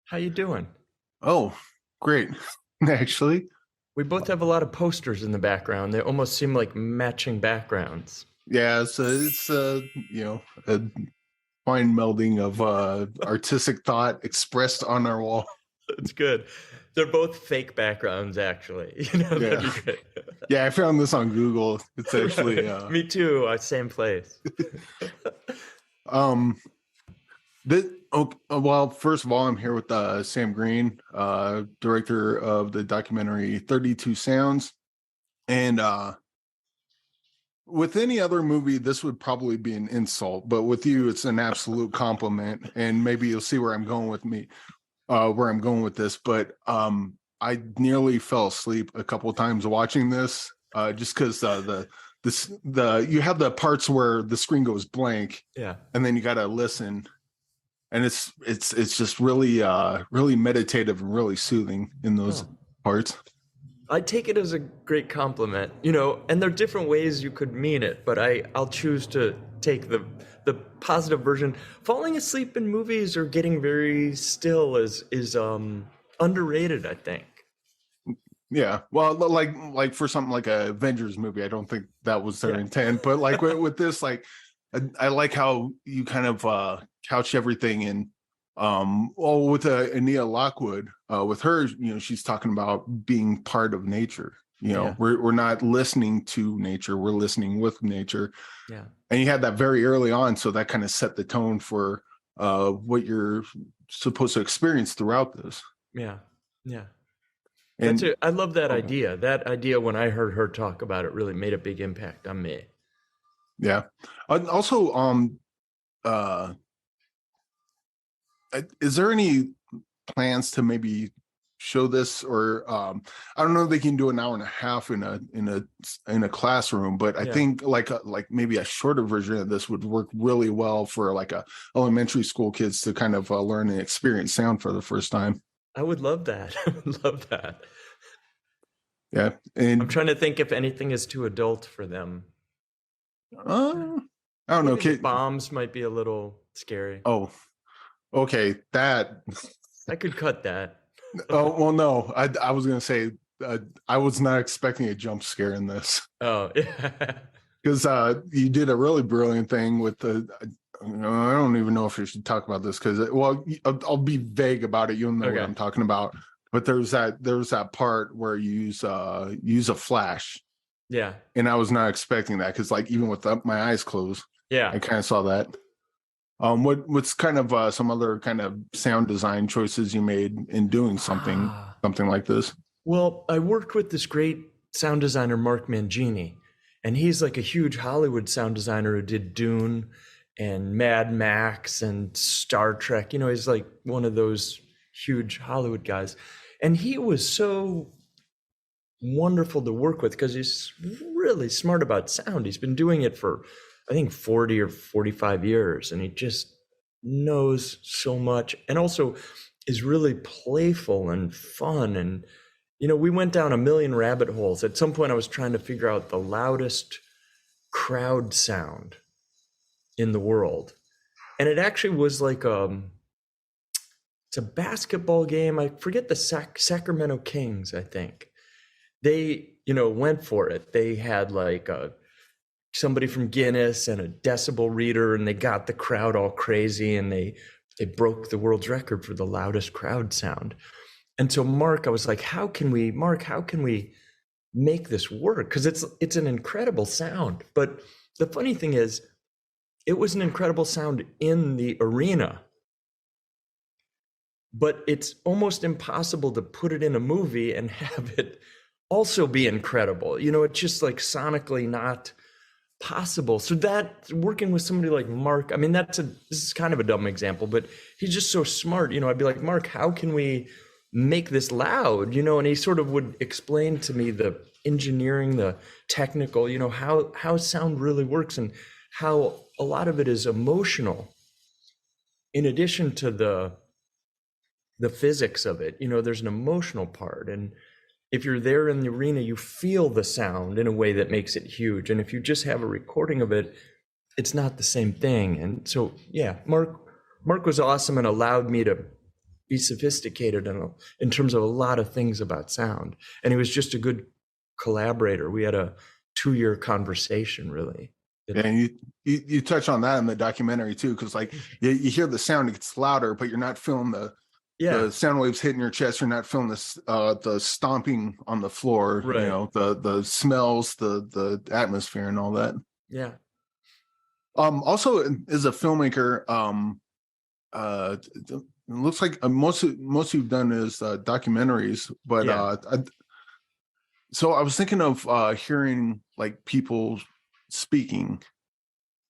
How you doing? Oh, great. Actually, We both have a lot of posters in the background. They almost seem like matching backgrounds. yeah, a fine melding of artistic thought expressed on our wall. That's good. They're both fake backgrounds, actually. That'd Yeah. be good. Yeah, I found this on Google. It's actually Right. Me too. Same place. um well, first of all, I'm here with Sam Green, director of the documentary 32 Sounds. And with any other movie, this would probably be an insult, but with you, it's an absolute compliment. And maybe you'll see where I'm going with this. But I nearly fell asleep a couple of times watching this, just because the you have the parts where the screen goes blank, Yeah. and then you got to listen, and it's just really really meditative and really soothing in those Oh. parts. I take it as a great compliment, and there are different ways you could mean it, but I'll choose to take the positive version. Falling asleep in movies or getting very still is underrated, I think. Yeah, well, like for something like a Avengers movie, I don't think that was their Yeah. intent. But like with this, like I like how you kind of couch everything in. Well, with Ania Lockwood, with her, she's talking about being part of nature. Yeah. We're not listening to nature; we're listening with nature. Yeah. And you had that very early on, so that kind of set the tone for what you're supposed to experience throughout this. Yeah. Yeah. That's And it. I love that okay. idea. That idea, when I heard her talk about it, really made a big impact on me. Yeah. Also, uh, is there any plans to maybe show this, or I don't know if they can do an hour and a half in a classroom, but I Yeah. think like maybe a shorter version of this would work really well for like a elementary school kids to kind of learn and experience sound for the first time. I would love that. I would love that. Yeah. I'm And trying to think if anything is too adult for them. I don't know, Maybe the kid. bombs might be a little scary. Oh, okay, that. I could cut that. Oh, well, no, I was gonna say I was not expecting a jump scare in this, Oh, yeah. because you did a really brilliant thing with I don't even know if you should talk about this, because well, I'll be vague about it. You'll know what Okay. I'm talking about. But there's that part where you use a flash, Yeah. and I was not expecting that, because like even with my eyes closed, Yeah. I kind of saw that. What's kind of some other kind of sound design choices you made in doing something Ah. something like this? Well, I worked with this great sound designer, Mark Mangini, and he's like a huge Hollywood sound designer who did Dune and Mad Max and Star Trek. He's like one of those huge Hollywood guys. And he was so wonderful to work with because he's really smart about sound. He's been doing it for, I think, 40 or 45 years, and he just knows so much, and also is really playful and fun. And we went down a million rabbit holes. At some point I was trying to figure out the loudest crowd sound in the world, and it actually was like it's a basketball game. I forget the Sacramento Kings, I think. They went for it. They had like somebody from Guinness and a decibel reader, and they got the crowd all crazy, and they broke the world's record for the loudest crowd sound. And so Mark, I was like, how can we make this work? Because it's an incredible sound. But the funny thing is, it was an incredible sound in the arena, but it's almost impossible to put it in a movie and have it also be incredible. It's just like sonically not possible. So that, working with somebody like Mark, I mean, this is kind of a dumb example, but he's just so smart. I'd be like, Mark, how can we make this loud? And he sort of would explain to me the engineering, the technical, how sound really works, and how a lot of it is emotional in addition to the physics of it. There's an emotional part, and if you're there in the arena, you feel the sound in a way that makes it huge. And if you just have a recording of it, it's not the same thing. And so, yeah, Mark was awesome and allowed me to be sophisticated in terms of a lot of things about sound. And he was just a good collaborator. We had a 2-year conversation, really. And you touch on that in the documentary too, because like you hear the sound, it gets louder, but you're not feeling the sound waves hitting your chest. You're not feeling the stomping on the floor, right. You know, the smells, the atmosphere, and all that. Yeah. Also, as a filmmaker, it looks like most you've done is documentaries, but so I was thinking of hearing like people speaking,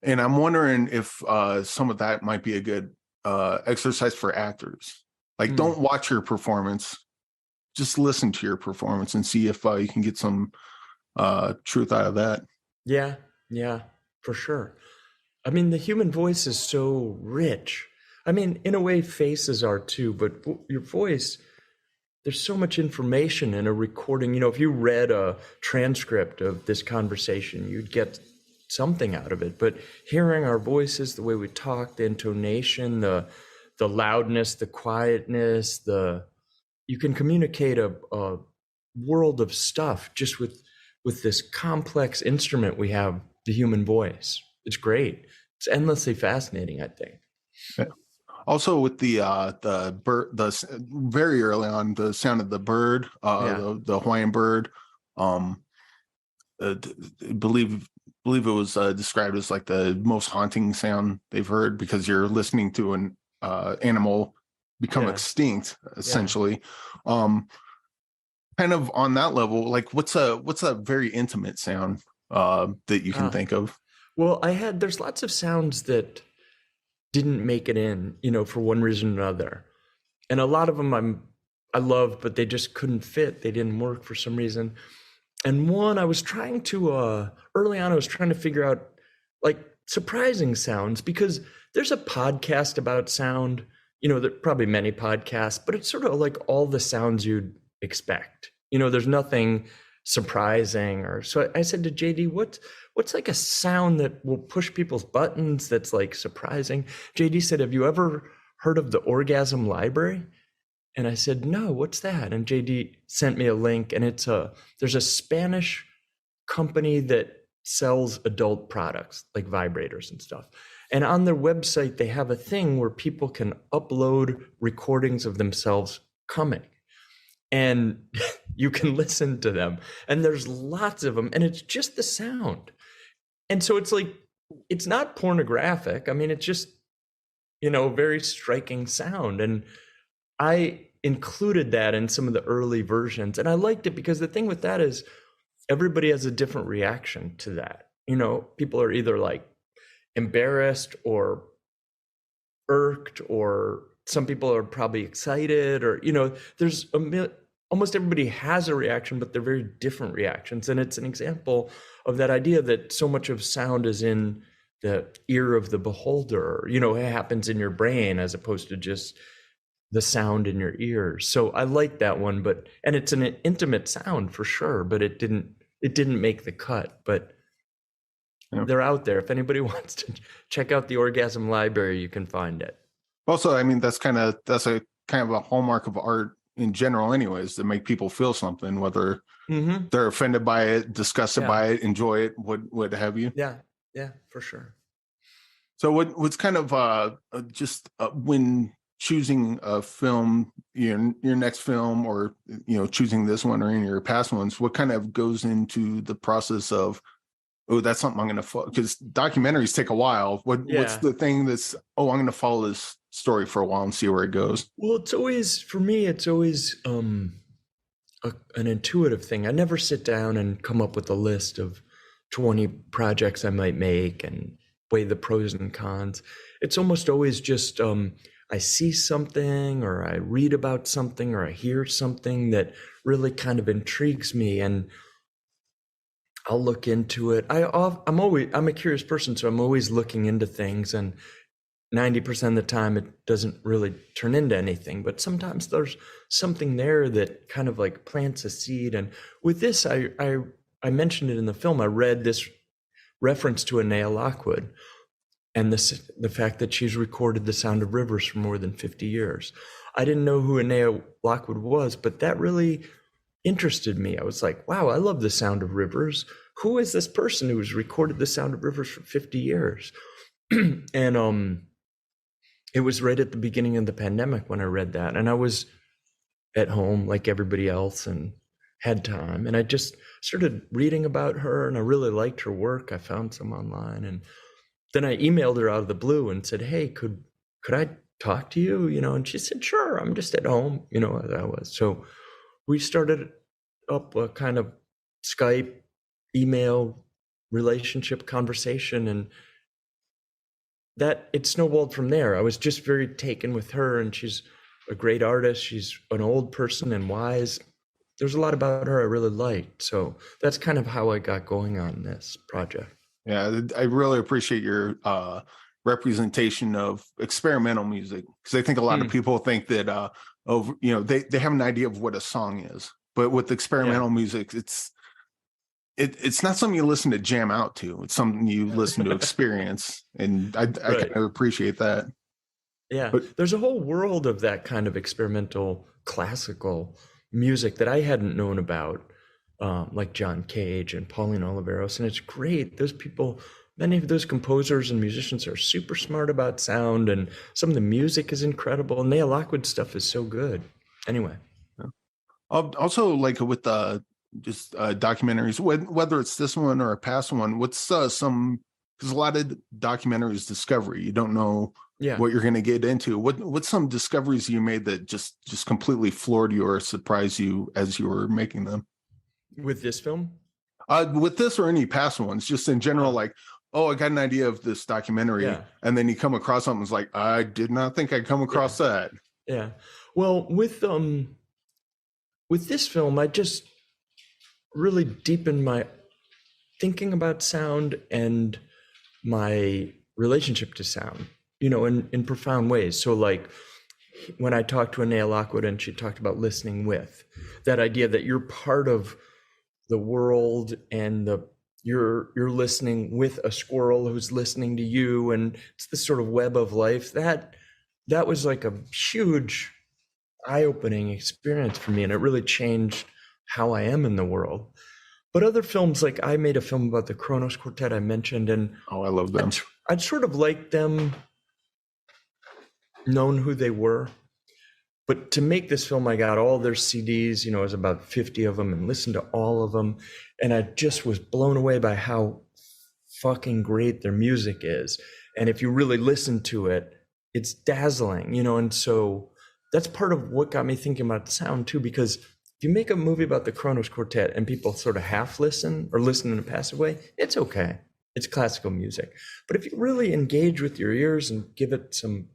and I'm wondering if some of that might be a good exercise for actors. Like, don't watch your performance, just listen to your performance and see if you can get some truth out of that. Yeah, for sure. I mean, the human voice is so rich. I mean, in a way, faces are too, but your voice, there's so much information in a recording. You know, if you read a transcript of this conversation, you'd get something out of it. But hearing our voices, the way we talk, the intonation, the loudness, the quietness, you can communicate a world of stuff just with this complex instrument we have, the human voice. It's great. It's endlessly fascinating, I think. Yeah. Also, with the bird, very early on, the sound of the bird, the Hawaiian bird, believe it was described as like the most haunting sound they've heard, because you're listening to an animal become extinct, essentially. Kind of on that level, like what's a very intimate sound that you can think of? Well, there's lots of sounds that didn't make it in, you know, for one reason or another. And a lot of them I love, but they just couldn't fit. They didn't work for some reason. And one, I was trying to, early on, I was trying to figure out like surprising sounds, because there's a podcast about sound, you know, there are probably many podcasts, but it's sort of like all the sounds you'd expect. You know, there's nothing surprising. Or so I said to JD, what's like a sound that will push people's buttons that's like surprising? JD said, have you ever heard of the Orgasm Library? And I said, no, what's that? And JD sent me a link, and there's a Spanish company that sells adult products like vibrators and stuff. And on their website, they have a thing where people can upload recordings of themselves coming, and you can listen to them. And there's lots of them, and it's just the sound. And so it's like, it's not pornographic. I mean, it's just, you know, very striking sound. And I included that in some of the early versions. And I liked it because the thing with that is everybody has a different reaction to that. You know, people are either like embarrassed or irked, or some people are probably excited, or, you know, there's almost everybody has a reaction, but they're very different reactions. And it's an example of that idea that so much of sound is in the ear of the beholder. You know, it happens in your brain as opposed to just the sound in your ears. So I like that one, and it's an intimate sound for sure, but it didn't make the cut. But they're out there. If anybody wants to check out the Orgasm Library, you can find it. Also, I mean, that's a kind of a hallmark of art in general anyways, to make people feel something, whether they're offended by it, disgusted by it, enjoy it, what have you. Yeah, for sure. So what's kind of just when choosing a film, your next film, or, you know, choosing this one or any of your past ones, what kind of goes into the process of, oh, that's something I'm going to follow? Because documentaries take a while. What's the thing that's, I'm going to follow this story for a while and see where it goes? Well, it's always, for me, it's always an intuitive thing. I never sit down and come up with a list of 20 projects I might make and weigh the pros and cons. It's almost always just I see something, or I read about something, or I hear something that really kind of intrigues me, and I'll look into it. I'm a curious person, so I'm always looking into things, and 90% of the time it doesn't really turn into anything, but sometimes there's something there that kind of like plants a seed. And with this, I mentioned it in the film. I read this reference to Anea Lockwood, and the fact that she's recorded the sound of rivers for more than 50 years. I didn't know who Anea Lockwood was, but that really interested me. I was like, wow, I love the sound of rivers. Who is this person who's recorded the sound of rivers for 50 years? And it was right at the beginning of the pandemic when I read that. And I was at home like everybody else and had time. And I just started reading about her and I really liked her work. I found some online. And then I emailed her out of the blue and said, hey, could I talk to you? And she said, sure, I'm just at home, as I was. So we started up a kind of Skype, email relationship conversation, and that it snowballed from there. I was just very taken with her, and she's a great artist. She's an old person and wise. There's a lot about her I really liked. So that's kind of how I got going on this project. Yeah, I really appreciate your representation of experimental music, because I think a lot of people think that they have an idea of what a song is, but with experimental music, it's not something you listen to jam out to. It's something you listen to experience, and I kind of appreciate that. Yeah, but there's a whole world of that kind of experimental classical music that I hadn't known about, like John Cage and Pauline Oliveros, and it's great. Those people, many of those composers and musicians are super smart about sound, and some of the music is incredible. And Nea Lockwood stuff is so good. Anyway, also like with just documentaries, whether it's this one or a past one, what's because a lot of documentaries discovery, you don't know what you're going to get into. What's some discoveries you made that just completely floored you or surprised you as you were making them? With this film? With this or any past ones, just in general, like, oh, I got an idea of this documentary, and then you come across something that's like, I did not think I'd come across that. Yeah. Well, with this film, I just really deepened my thinking about sound and my relationship to sound, in profound ways. So like when I talked to Anea Lockwood and she talked about listening with, that idea that you're part of the world and you're listening with a squirrel who's listening to you, and it's this sort of web of life, that was like a huge eye-opening experience for me, and it really changed how I am in the world. But other films, like I made a film about the Kronos Quartet I mentioned, and I love them. I'd sort of liked them, known who they were. But to make this film, I got all their CDs, it was about 50 of them, and listened to all of them. And I just was blown away by how fucking great their music is. And if you really listen to it, it's dazzling, and so that's part of what got me thinking about sound too, because if you make a movie about the Kronos Quartet and people sort of half listen or listen in a passive way, it's okay. It's classical music. But if you really engage with your ears and give it some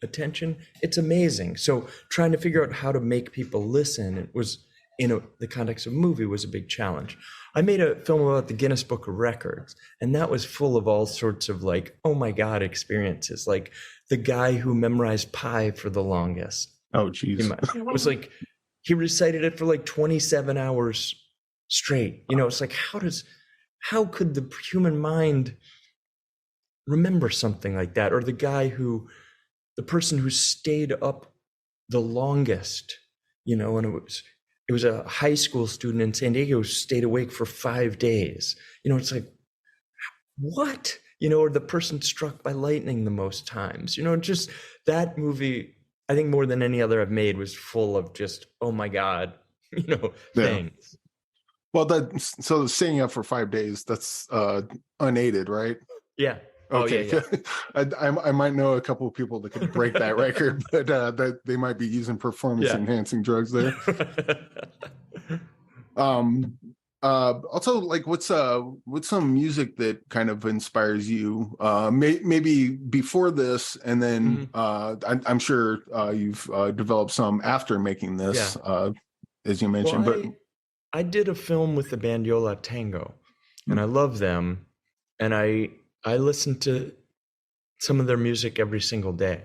attention, it's amazing. So trying to figure out how to make people listen, it was in the context of a movie, was a big challenge. I made a film about the Guinness Book of Records, and that was full of all sorts of like, oh my God, experiences. Like the guy who memorized pi for the longest. Oh, geez. It was like, he recited it for like 27 hours straight. It's like, how could the human mind remember something like that? Or the person who stayed up the longest, and it was a high school student in San Diego who stayed awake for 5 days. It's like, what? Or the person struck by lightning the most times. Just that movie, I think more than any other I've made, was full of just, oh my God, things. Well, so staying up for 5 days, that's unaided, right? Yeah. Okay. Oh, yeah. I might know a couple of people that could break that record, but that they might be using performance enhancing drugs there. Also, like, what's some music that kind of inspires you? Maybe before this, and then I'm sure you've developed some after making this, as you mentioned. Well, I did a film with the band Yola Tango, and I love them, and I listen to some of their music every single day.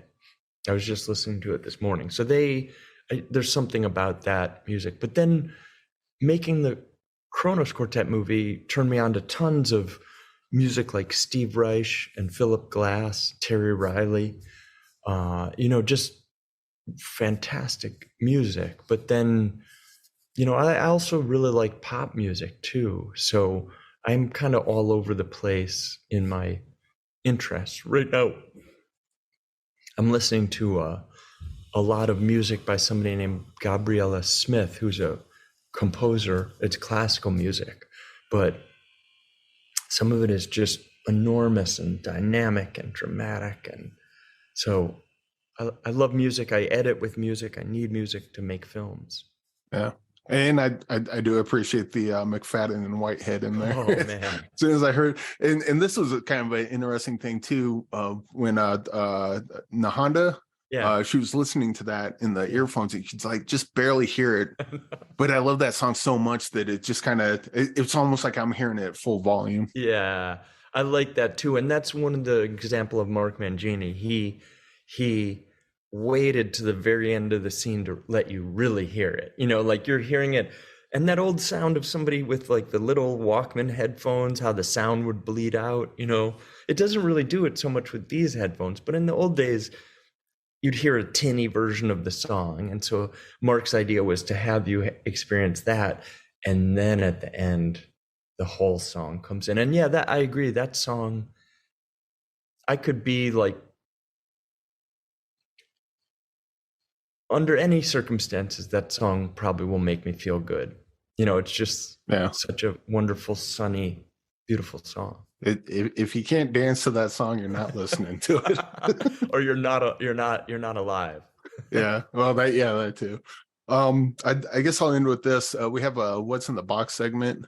I was just listening to it this morning. So there's something about that music. But then making the Kronos Quartet movie turned me on to tons of music like Steve Reich and Philip Glass, Terry Riley, just fantastic music. But then, I also really like pop music too. So I'm kind of all over the place in my interests. Right now, I'm listening to a lot of music by somebody named Gabriella Smith, who's a composer. It's classical music, but some of it is just enormous and dynamic and dramatic. And so I love music. I edit with music. I need music to make films. Yeah. And I do appreciate the McFadden and Whitehead in there. Oh man! As soon as I heard, and this was a kind of an interesting thing too, when Nahanda, Yeah. she was listening to that in the earphones. She's like, just barely hear it, but I love that song so much that it just kind of, it's almost like I'm hearing it at full volume. Yeah, I like that too, and that's one of the example of Mark Mangini. He waited to the very end of the scene to let you really hear it. Like you're hearing it, and that old sound of somebody with like the little Walkman headphones, how the sound would bleed out. It doesn't really do it so much with these headphones, but in the old days, you'd hear a tinny version of the song. And so Mark's idea was to have you experience that, and then at the end, the whole song comes in. And yeah, that I agree. That song, I could be like, under any circumstances, that song probably will make me feel good. It's just such a wonderful, sunny, beautiful song. If you can't dance to that song, you're not listening to it, or you're not alive. Yeah, well, that too. I guess I'll end with this. We have a "What's in the Box" segment.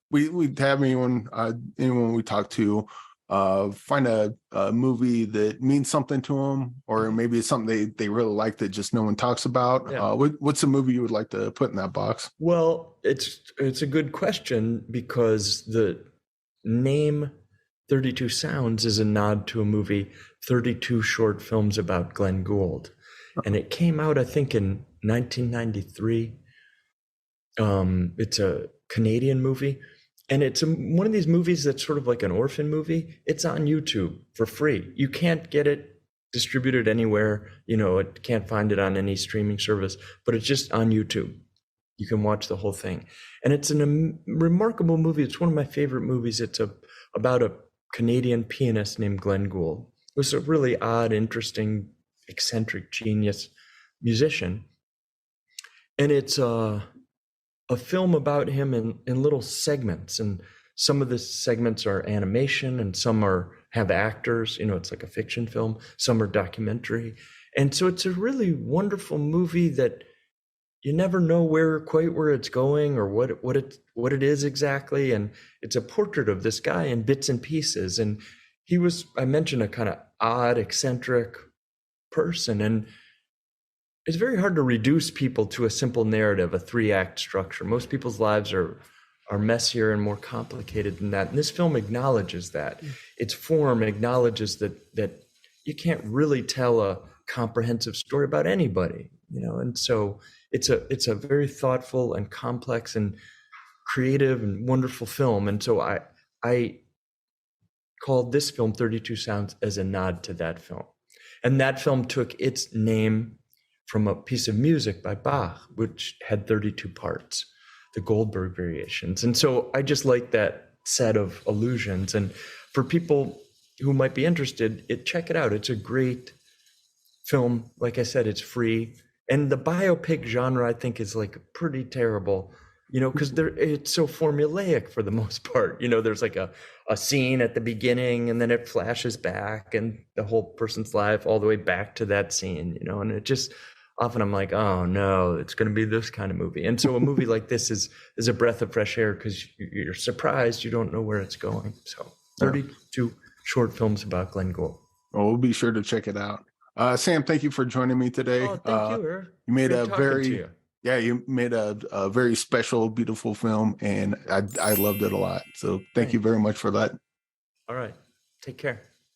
We have anyone we talk to find a movie that means something to them, or maybe it's something they really like that just no one talks about. Yeah. What's a movie you would like to put in that box? Well, it's a good question, because the name 32 Sounds is a nod to a movie, 32 Short Films About Glenn Gould. And it came out, I think, in 1993. It's a Canadian movie. And it's one of these movies that's sort of like an orphan movie. It's on YouTube for free. You can't get it distributed anywhere. It can't find it on any streaming service, but it's just on YouTube. You can watch the whole thing. And it's a remarkable movie. It's one of my favorite movies. It's about a Canadian pianist named Glenn Gould. It was a really odd, interesting, eccentric, genius musician. And it's a film about him in little segments, and some of the segments are animation and some have actors. It's like a fiction film. Some are documentary. And so it's a really wonderful movie that you never know quite where it's going or what it is exactly. And it's a portrait of this guy in bits and pieces. And he was, I mentioned, a kind of odd, eccentric person. And it's very hard to reduce people to a simple narrative, a 3-act structure. Most people's lives are messier and more complicated than that. And this film acknowledges that. Its form acknowledges that you can't really tell a comprehensive story about anybody, and so it's a very thoughtful and complex and creative and wonderful film. And so I called this film 32 Sounds as a nod to that film. And that film took its name from a piece of music by Bach, which had 32 parts, the Goldberg variations. And so I just like that set of allusions. And for people who might be interested, check it out. It's a great film. Like I said, it's free. And the biopic genre, I think, is like pretty terrible, because it's so formulaic for the most part. There's like a scene at the beginning, and then it flashes back, and the whole person's life all the way back to that scene, and it just, often I'm like, oh no, it's going to be this kind of movie. And so a movie like this is a breath of fresh air, because you're surprised, you don't know where it's going. So 32 short films about Glenn Gould. Well, we'll be sure to check it out. Sam, thank you for joining me today. Oh, thank you, Eric. You made Great you made a very special, beautiful film, and I loved it a lot. So thank you very much for that. All right. Take care.